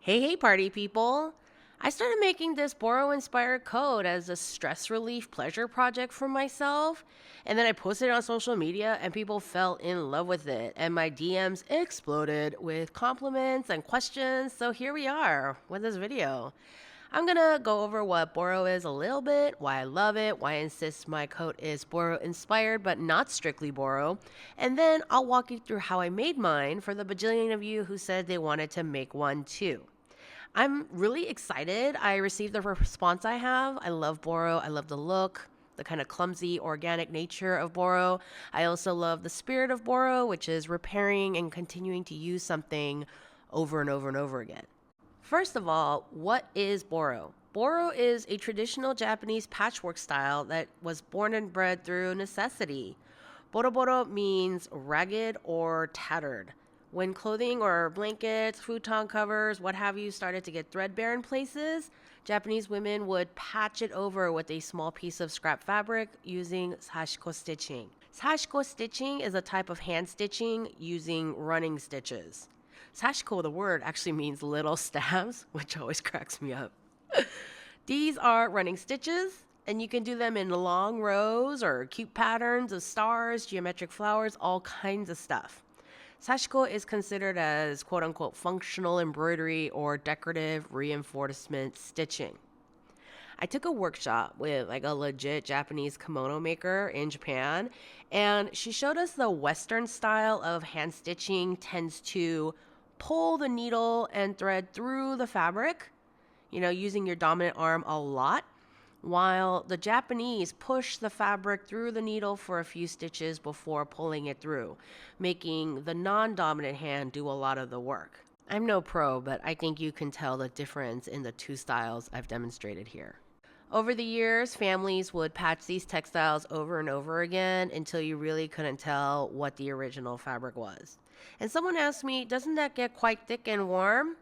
Hey, party people! I started making this boro-inspired coat as a stress relief pleasure project for myself, and then I posted it on social media, and people fell in love with it, and my DMs exploded with compliments and questions. So here we are with this video. I'm gonna go over what boro is a little bit, why I love it, why I insist my coat is boro inspired but not strictly boro, and then I'll walk you through how I made mine for the bajillion of you who said they wanted to make one too. I'm really excited. I received the response I have. I love boro. I love the look, the kind of clumsy, organic nature of boro. I also love the spirit of boro, which is repairing and continuing to use something over and over and over again. First of all, what is boro? Boro is a traditional Japanese patchwork style that was born and bred through necessity. Boro means ragged or tattered. When clothing or blankets, futon covers, what have you, started to get threadbare in places, Japanese women would patch it over with a small piece of scrap fabric using sashiko stitching. Sashiko stitching is a type of hand stitching using running stitches. Sashiko, the word, actually means little stabs, which always cracks me up. These are running stitches, and you can do them in long rows or cute patterns of stars, geometric flowers, all kinds of stuff. Sashiko is considered as quote unquote functional embroidery or decorative reinforcement stitching. I took a workshop with like a legit Japanese kimono maker in Japan, and she showed us the Western style of hand stitching tends to pull the needle and thread through the fabric, using your dominant arm a lot, while the Japanese push the fabric through the needle for a few stitches before pulling it through, making the non-dominant hand do a lot of the work. I'm no pro, but I think you can tell the difference in the two styles I've demonstrated here. Over the years, families would patch these textiles over and over again until you really couldn't tell what the original fabric was. And someone asked me, doesn't that get quite thick and warm?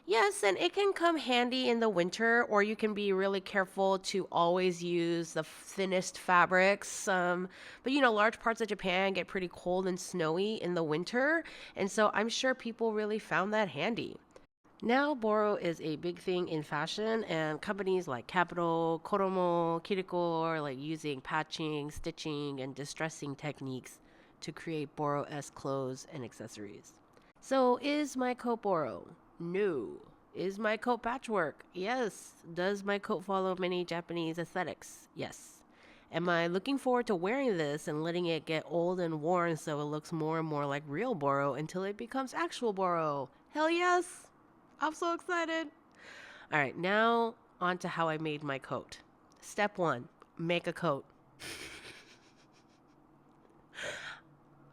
Yes, and it can come handy in the winter, or you can be really careful to always use the thinnest fabrics. But large parts of Japan get pretty cold and snowy in the winter, and so I'm sure people really found that handy. Now, boro is a big thing in fashion, and companies like Capital, Koromo, Kiriko are like using patching, stitching, and distressing techniques to create boro-esque clothes and accessories. So, is my coat boro? No. Is my coat patchwork? Yes. Does my coat follow many Japanese aesthetics? Yes. Am I looking forward to wearing this and letting it get old and worn so it looks more and more like real boro until it becomes actual boro? Hell yes! I'm so excited. All right, now on to how I made my coat. Step 1, make a coat.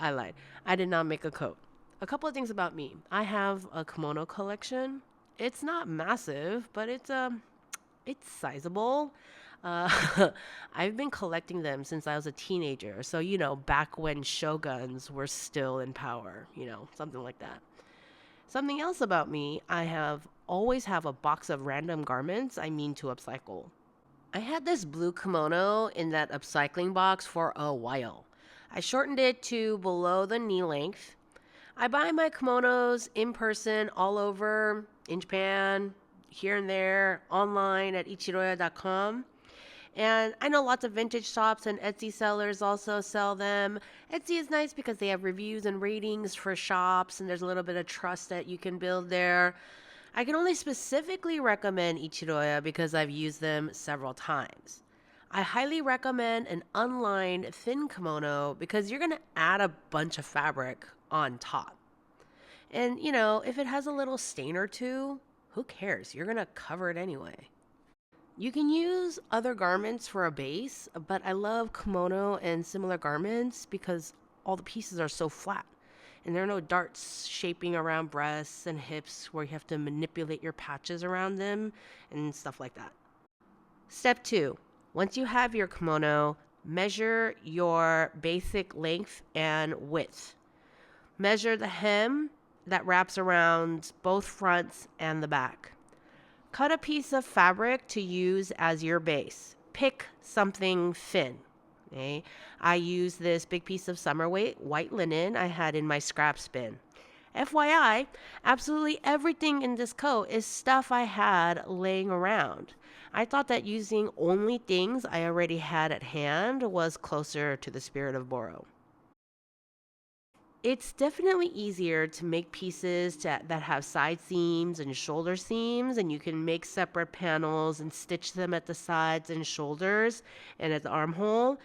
I lied. I did not make a coat. A couple of things about me. I have a kimono collection. It's not massive, but it's sizable. I've been collecting them since I was a teenager. So, back when shoguns were still in power, something like that. Something else about me, always have a box of random garments I mean to upcycle. I had this blue kimono in that upcycling box for a while. I shortened it to below the knee length. I buy my kimonos in person all over in Japan, here and there, online at ichiroya.com. And I know lots of vintage shops and Etsy sellers also sell them. Etsy is nice because they have reviews and ratings for shops, and there's a little bit of trust that you can build there. I can only specifically recommend Ichiroya because I've used them several times. I highly recommend an unlined thin kimono because you're going to add a bunch of fabric on top. And, if it has a little stain or two, who cares? You're going to cover it anyway. You can use other garments for a base, but I love kimono and similar garments because all the pieces are so flat. And there are no darts shaping around breasts and hips where you have to manipulate your patches around them and stuff like that. Step 2. Once you have your kimono, measure your basic length and width. Measure the hem that wraps around both fronts and the back. Cut a piece of fabric to use as your base. Pick something thin. Okay? I use this big piece of summer weight white linen I had in my scraps bin. FYI, absolutely everything in this coat is stuff I had laying around. I thought that using only things I already had at hand was closer to the spirit of Boro. It's definitely easier to make pieces that have side seams and shoulder seams, and you can make separate panels and stitch them at the sides and shoulders and at the armhole.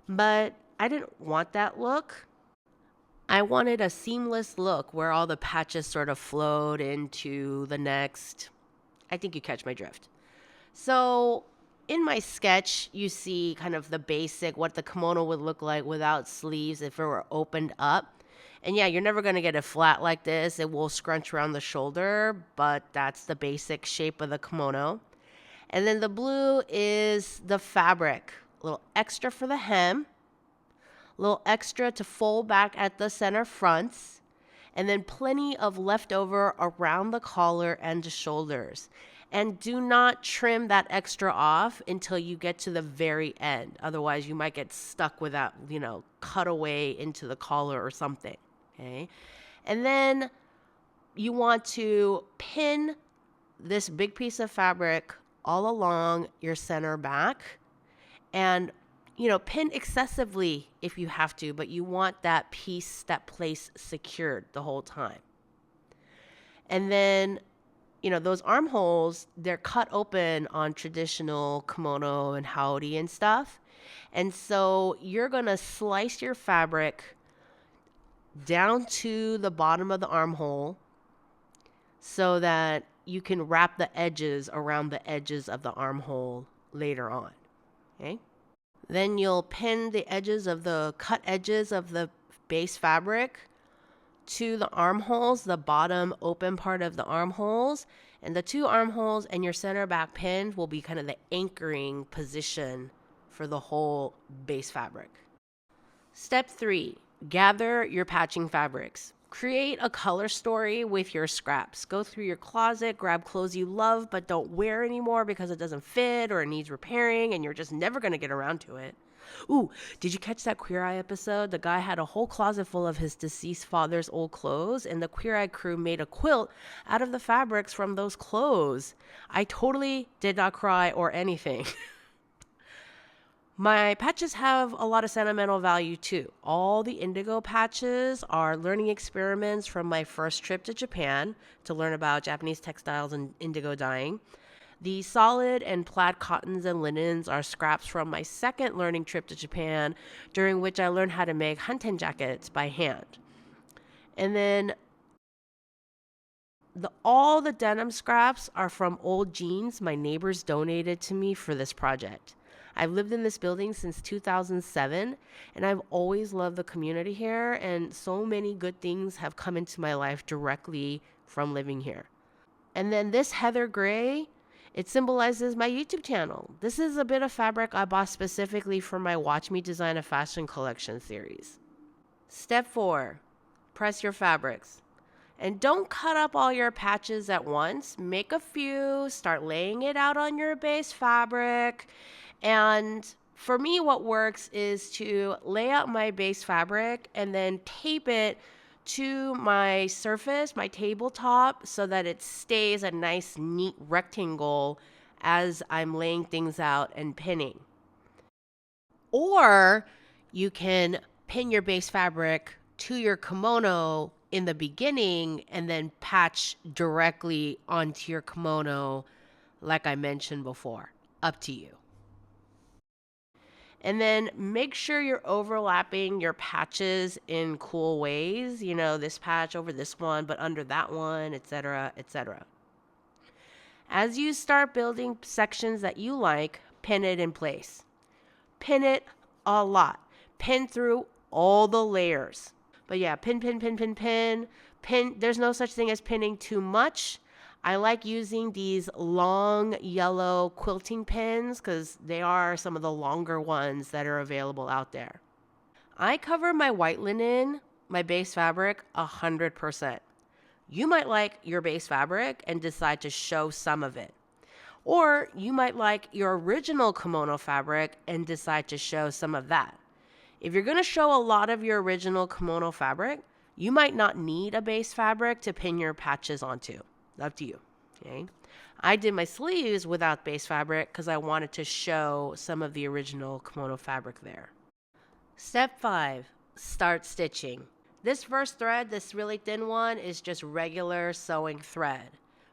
But I didn't want that look. I wanted a seamless look where all the patches sort of flowed into the next. I think you catch my drift. So in my sketch, you see kind of the basic, what the kimono would look like without sleeves if it were opened up. And yeah, you're never going to get it flat like this. It will scrunch around the shoulder, but that's the basic shape of the kimono. And then the blue is the fabric, a little extra for the hem, a little extra to fold back at the center fronts, and then plenty of leftover around the collar and the shoulders. And do not trim that extra off until you get to the very end. Otherwise, you might get stuck with that, cut away into the collar or something. Okay. And then you want to pin this big piece of fabric all along your center back and pin excessively if you have to, but you want that place secured the whole time. And then, those armholes, they're cut open on traditional kimono and haori and stuff. And so you're going to slice your fabric down to the bottom of the armhole so that you can wrap the edges around the edges of the armhole later on. Okay? Then you'll pin the cut edges of the base fabric to the armholes, the bottom open part of the armholes, and the two armholes and your center back pin will be kind of the anchoring position for the whole base fabric. Step 3, gather your patching fabrics. Create a color story with your scraps. Go through your closet, grab clothes you love but don't wear anymore because it doesn't fit or it needs repairing and you're just never going to get around to it. Ooh, did you catch that Queer Eye episode? The guy had a whole closet full of his deceased father's old clothes, and the Queer Eye crew made a quilt out of the fabrics from those clothes. I totally did not cry or anything. My patches have a lot of sentimental value too. All the indigo patches are learning experiments from my first trip to Japan to learn about Japanese textiles and indigo dyeing. The solid and plaid cottons and linens are scraps from my second learning trip to Japan, during which I learned how to make hanten jackets by hand. And then all the denim scraps are from old jeans my neighbors donated to me for this project. I've lived in this building since 2007, and I've always loved the community here, and so many good things have come into my life directly from living here. And then this heather gray, it symbolizes my YouTube channel. This is a bit of fabric I bought specifically for my Watch Me Design a Fashion collection series. Step 4, press your fabrics. And don't cut up all your patches at once. Make a few, start laying it out on your base fabric. And for me, what works is to lay out my base fabric and then tape it to my surface, my tabletop, so that it stays a nice, neat rectangle as I'm laying things out and pinning. Or you can pin your base fabric to your kimono in the beginning and then patch directly onto your kimono, like I mentioned before. Up to you. And then make sure you're overlapping your patches in cool ways. This patch over this one, but under that one, etc., etc. As you start building sections that you like, pin it in place. Pin it a lot. Pin through all the layers. But yeah, pin. There's no such thing as pinning too much. I like using these long yellow quilting pins because they are some of the longer ones that are available out there. I cover my white linen, my base fabric, 100%. You might like your base fabric and decide to show some of it. Or you might like your original kimono fabric and decide to show some of that. If you're going to show a lot of your original kimono fabric, You might not need a base fabric to pin your patches onto. Up to you. Okay. I did my sleeves without base fabric because I wanted to show some of the original kimono fabric there. Step 5, start stitching. This first thread, this really thin one, is just regular sewing thread.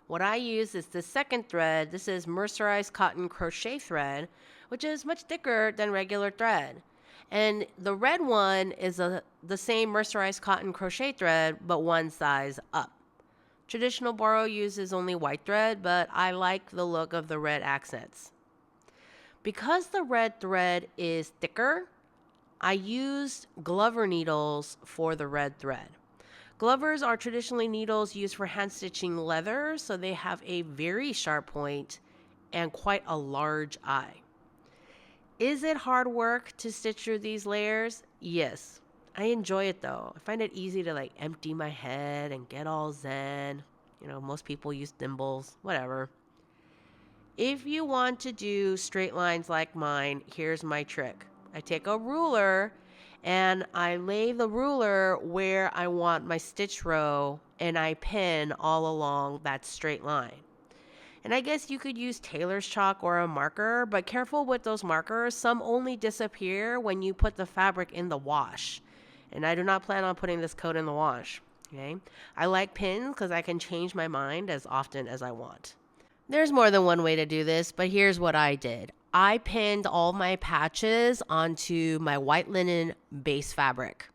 What I use is the second thread. This is mercerized cotton crochet thread, which is much thicker than regular thread. And the red one is the same mercerized cotton crochet thread, but one size up. Traditional boro uses only white thread, but I like the look of the red accents. Because the red thread is thicker, I used Glover needles for the red thread. Glovers are traditionally needles used for hand stitching leather, so they have a very sharp point and quite a large eye. Is it hard work to stitch through these layers? Yes. I enjoy it though. I find it easy to empty my head and get all zen. Most people use thimbles, whatever. If you want to do straight lines like mine, here's my trick. I take a ruler and I lay the ruler where I want my stitch row and I pin all along that straight line. And I guess you could use tailor's chalk or a marker, but careful with those markers. Some only disappear when you put the fabric in the wash. And I do not plan on putting this coat in the wash. Okay? I like pins because I can change my mind as often as I want. There's more than one way to do this, but here's what I did. I pinned all my patches onto my white linen base fabric.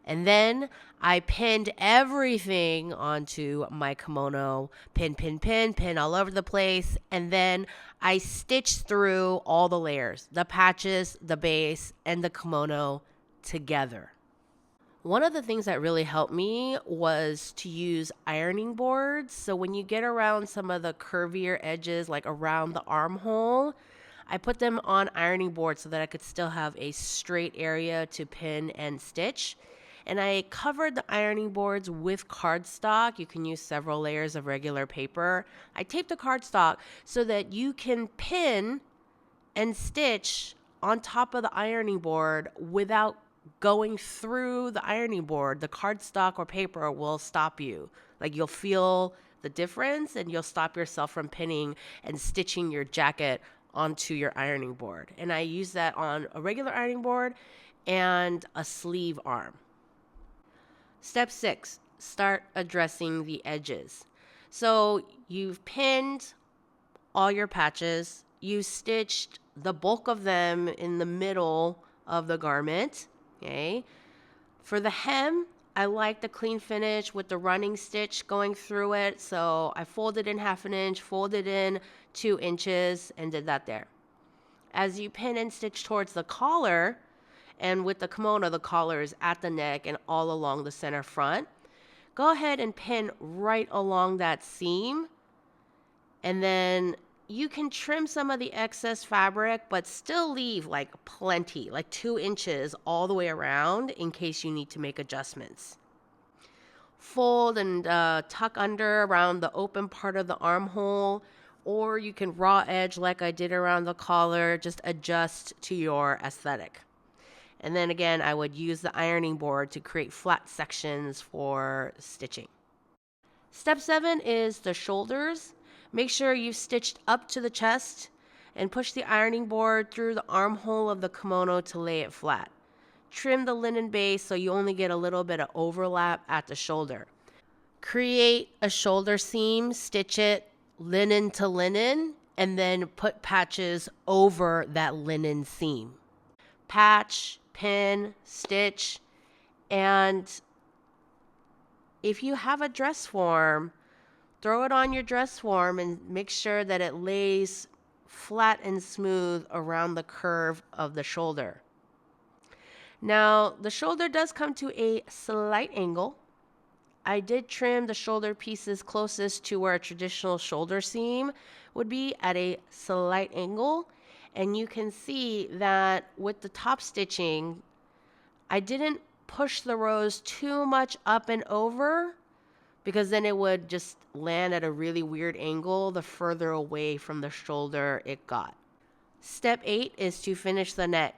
And then I pinned everything onto my kimono, pin all over the place. And then I stitched through all the layers, the patches, the base, and the kimono together. One of the things that really helped me was to use ironing boards. So when you get around some of the curvier edges, like around the armhole, I put them on ironing boards so that I could still have a straight area to pin and stitch. And I covered the ironing boards with cardstock. You can use several layers of regular paper. I taped the cardstock so that you can pin and stitch on top of the ironing board without going through the ironing board. The cardstock or paper will stop you. You'll feel the difference and you'll stop yourself from pinning and stitching your jacket onto your ironing board. And I use that on a regular ironing board and a sleeve arm. Step 6, start addressing the edges. So you've pinned all your patches. You stitched the bulk of them in the middle of the garment. Okay. For the hem, I like the clean finish with the running stitch going through it. So I folded in 1/2 inch, folded in 2 inches, and did that there. As you pin and stitch towards the collar, and with the kimono, the collar is at the neck and all along the center front. Go ahead and pin right along that seam. And then you can trim some of the excess fabric, but still leave plenty, 2 inches all the way around in case you need to make adjustments. Fold and tuck under around the open part of the armhole, or you can raw edge like I did around the collar. Just adjust to your aesthetic. And then again, I would use the ironing board to create flat sections for stitching. Step 7 is the shoulders. Make sure you've stitched up to the chest and push the ironing board through the armhole of the kimono to lay it flat. Trim the linen base so you only get a little bit of overlap at the shoulder. Create a shoulder seam, stitch it linen to linen, and then put patches over that linen seam. Patch, pin, stitch, and if you have a dress form, throw it on your dress form and make sure that it lays flat and smooth around the curve of the shoulder. Now, the shoulder does come to a slight angle. I did trim the shoulder pieces closest to where a traditional shoulder seam would be at a slight angle. And you can see that with the top stitching, I didn't push the rows too much up and over because then it would just land at a really weird angle the further away from the shoulder it got. Step 8 is to finish the neck.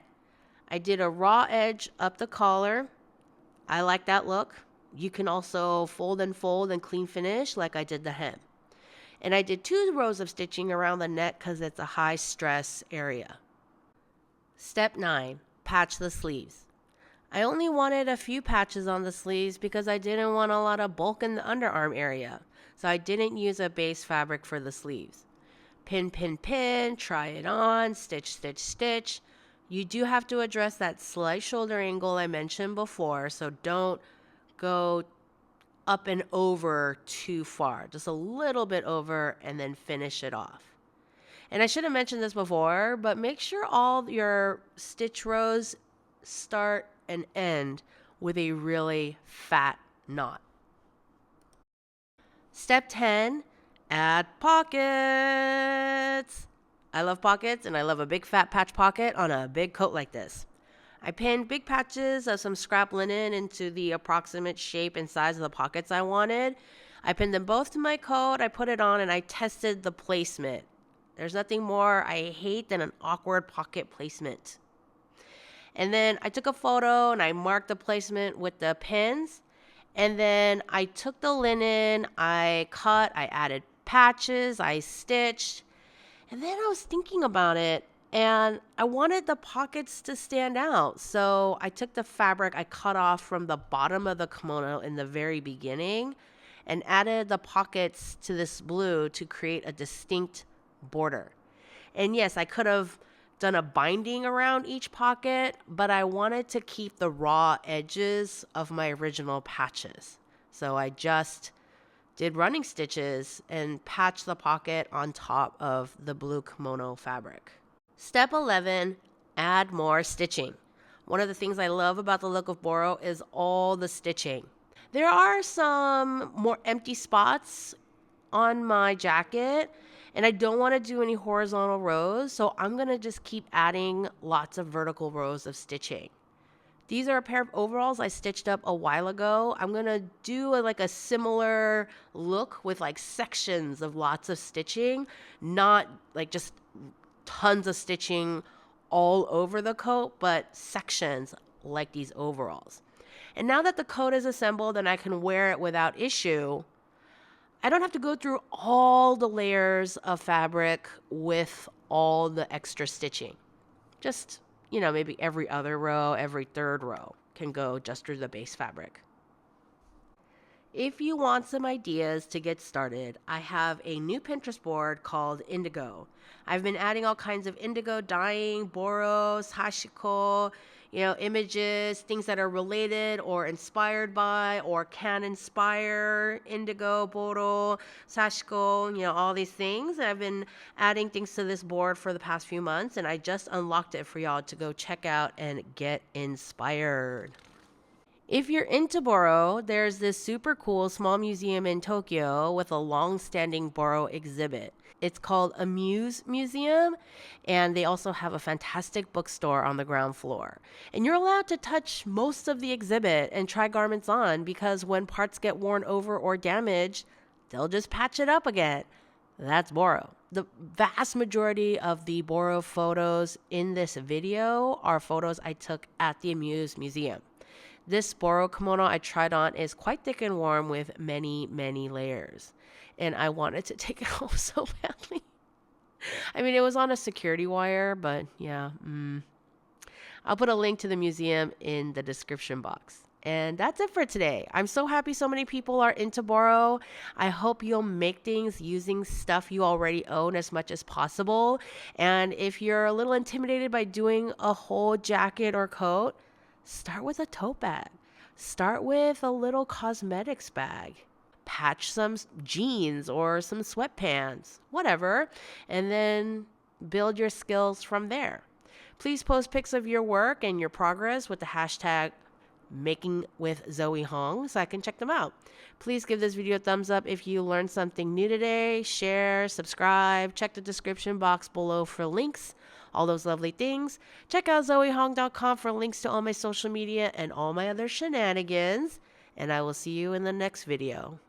I did a raw edge up the collar. I like that look. You can also fold and clean finish like I did the hem. And I did 2 rows of stitching around the neck because it's a high stress area. Step 9, patch the sleeves. I only wanted a few patches on the sleeves because I didn't want a lot of bulk in the underarm area. So I didn't use a base fabric for the sleeves. Pin, pin, pin, try it on, stitch, stitch, stitch. You do have to address that slight shoulder angle I mentioned before, so don't go up and over too far. Just a little bit over and then finish it off. And I should have mentioned this before, but make sure all your stitch rows start and end with a really fat knot. Step 10, add pockets. I love pockets, and I love a big fat patch pocket on a big coat like this. I pinned big patches of some scrap linen into the approximate shape and size of the pockets I wanted. I pinned them both to my coat, I put it on, and I tested the placement. There's nothing more I hate than an awkward pocket placement. And then I took a photo and I marked the placement with the pins. And then I took the linen, I cut, I added patches, I stitched. And then I was thinking about it, and I wanted the pockets to stand out. So I took the fabric I cut off from the bottom of the kimono in the very beginning and added the pockets to this blue to create a distinct border. And yes, I could have done a binding around each pocket, but I wanted to keep the raw edges of my original patches. So I just did running stitches and patched the pocket on top of the blue kimono fabric. Step 11, add more stitching. One of the things I love about the look of boro is all the stitching. There are some more empty spots on my jacket, and I don't want to do any horizontal rows, so I'm going to just keep adding lots of vertical rows of stitching. These are a pair of overalls I stitched up a while ago. I'm going to do a similar look with sections of lots of stitching, not just tons of stitching all over the coat, but sections like these overalls. And now that the coat is assembled and I can wear it without issue, I don't have to go through all the layers of fabric with all the extra stitching. Just maybe every other row, every third row can go just through the base fabric. If you want some ideas to get started, I have a new Pinterest board called Indigo. I've been adding all kinds of indigo dyeing, boro, sashiko, images, things that are related or inspired by or can inspire indigo, boro, sashiko, all these things. I've been adding things to this board for the past few months, and I just unlocked it for y'all to go check out and get inspired. If you're into boro, there's this super cool small museum in Tokyo with a long-standing boro exhibit. It's called a Muse Museum, and they also have a fantastic bookstore on the ground floor. And you're allowed to touch most of the exhibit and try garments on because when parts get worn over or damaged, they'll just patch it up again. That's boro. The vast majority of the boro photos in this video are photos I took at the Muse Museum. This boro kimono I tried on is quite thick and warm with many, many layers. And I wanted to take it home so badly. I mean, it was on a security wire, but yeah. I'll put a link to the museum in the description box. And that's it for today. I'm so happy so many people are into boro. I hope you'll make things using stuff you already own as much as possible. And if you're a little intimidated by doing a whole jacket or coat, start with a tote bag. Start with a little cosmetics bag. Patch some jeans or some sweatpants, whatever, and then build your skills from there. Please post pics of your work and your progress with the hashtag #MakingWithZoeHong so I can check them out. Please give this video a thumbs up if you learned something new today. Share, subscribe, check the description box below for links, all those lovely things. Check out ZoeHong.com for links to all my social media and all my other shenanigans. And I will see you in the next video.